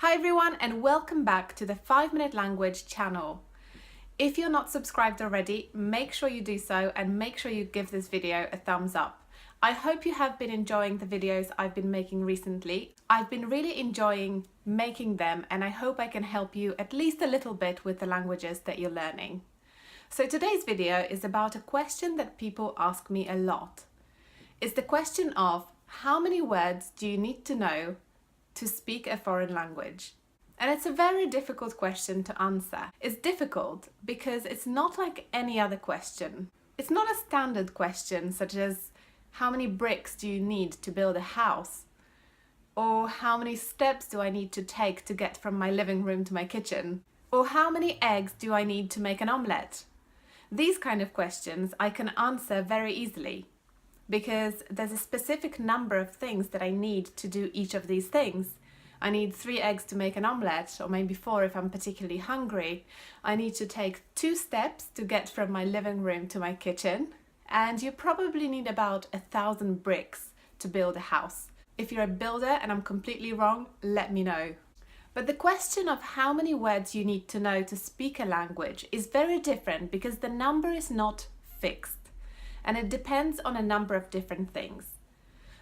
Hi everyone and welcome back to the 5-Minute Language channel. If you're not subscribed already, make sure you do so and make sure you give this video a thumbs up. I hope you have been enjoying the videos I've been making recently. I've been really enjoying making them and I hope I can help you at least a little bit with the languages that you're learning. So today's video is about a question that people ask me a lot. It's the question of how many words do you need to know to speak a foreign language? And it's a very difficult question to answer. It's difficult because it's not like any other question. It's not a standard question such as how many bricks do you need to build a house? Or how many steps do I need to take to get from my living room to my kitchen? Or how many eggs do I need to make an omelette? These kind of questions I can answer very easily, because there's a specific number of things that I need to do each of these things. I need 3 eggs to make an omelette, or maybe 4 if I'm particularly hungry. I need to take 2 steps to get from my living room to my kitchen. And you probably need about 1,000 bricks to build a house. If you're a builder and I'm completely wrong, let me know. But the question of how many words you need to know to speak a language is very different because the number is not fixed. And it depends on a number of different things.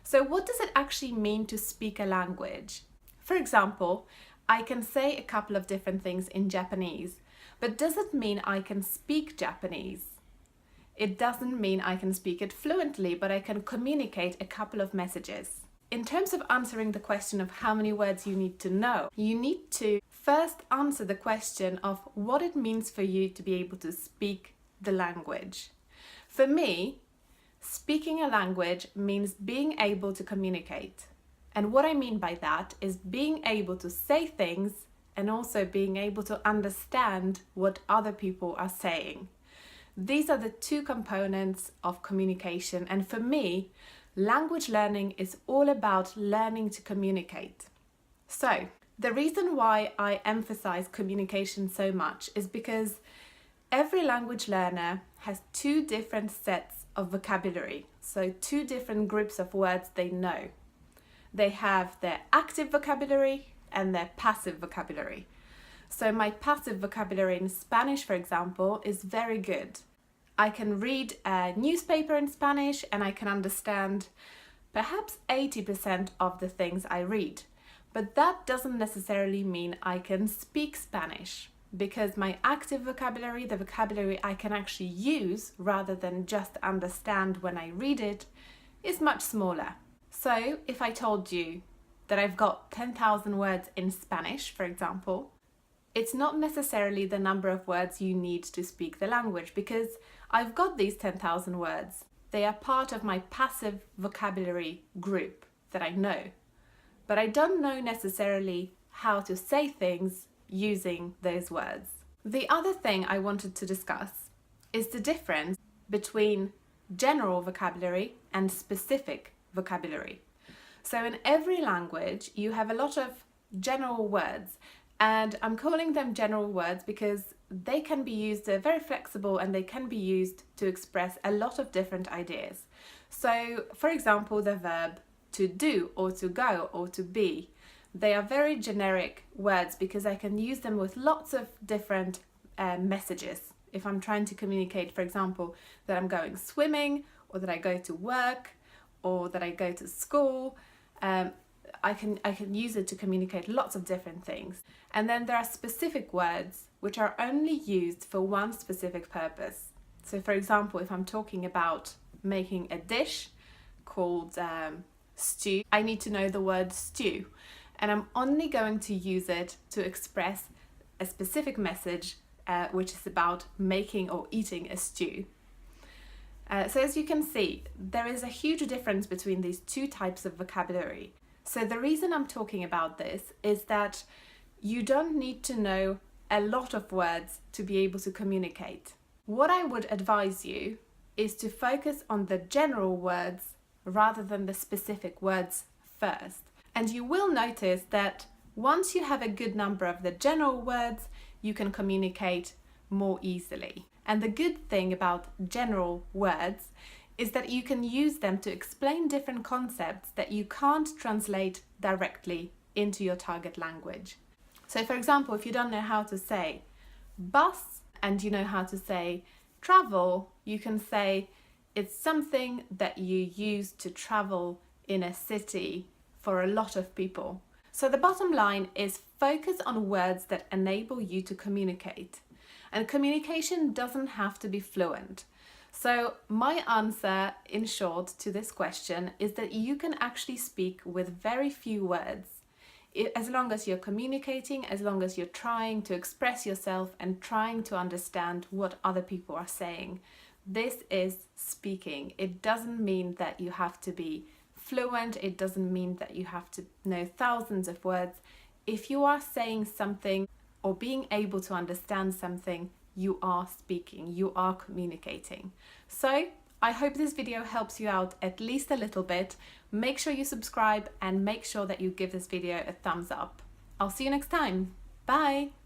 So what does it actually mean to speak a language? For example, I can say a couple of different things in Japanese, but does it mean I can speak Japanese? It doesn't mean I can speak it fluently, but I can communicate a couple of messages. In terms of answering the question of how many words you need to know, you need to first answer the question of what it means for you to be able to speak the language. For me, speaking a language means being able to communicate. And what I mean by that is being able to say things and also being able to understand what other people are saying. These are the 2 components of communication, and for me, language learning is all about learning to communicate. So, the reason why I emphasize communication so much is because every language learner has 2 different sets of vocabulary, so 2 different groups of words they know. They have their active vocabulary and their passive vocabulary. So my passive vocabulary in Spanish, for example, is very good. I can read a newspaper in Spanish and I can understand perhaps 80% of the things I read. But that doesn't necessarily mean I can speak Spanish, because my active vocabulary, the vocabulary I can actually use rather than just understand when I read it, is much smaller. So if I told you that I've got 10,000 words in Spanish, for example, it's not necessarily the number of words you need to speak the language, because I've got these 10,000 words. They are part of my passive vocabulary group that I know, but I don't know necessarily how to say things using those words. The other thing I wanted to discuss is the difference between general vocabulary and specific vocabulary. So in every language you have a lot of general words, and I'm calling them general words because they can be used, they're very flexible and they can be used to express a lot of different ideas. So for example, the verb to do or to go or to be, they are very generic words because I can use them with lots of different messages. If I'm trying to communicate, for example, that I'm going swimming, or that I go to work, or that I go to school, I can use it to communicate lots of different things. And then there are specific words which are only used for one specific purpose. So for example, if I'm talking about making a dish called stew, I need to know the word stew. And I'm only going to use it to express a specific message which is about making or eating a stew. So as you can see, there is a huge difference between these 2 types of vocabulary. So the reason I'm talking about this is that you don't need to know a lot of words to be able to communicate. What I would advise you is to focus on the general words rather than the specific words first. And you will notice that once you have a good number of the general words, you can communicate more easily. And the good thing about general words is that you can use them to explain different concepts that you can't translate directly into your target language. So for example, if you don't know how to say bus and you know how to say travel, you can say it's something that you use to travel in a city for a lot of people. So the bottom line is focus on words that enable you to communicate. And communication doesn't have to be fluent. So my answer, in short, to this question is that you can actually speak with very few words. As long as you're communicating, as long as you're trying to express yourself and trying to understand what other people are saying. This is speaking. It doesn't mean that you have to be fluent. It doesn't mean that you have to know thousands of words. If you are saying something or being able to understand something, you are speaking, you are communicating. So I hope this video helps you out at least a little bit. Make sure you subscribe and make sure that you give this video a thumbs up. I'll see you next time. Bye!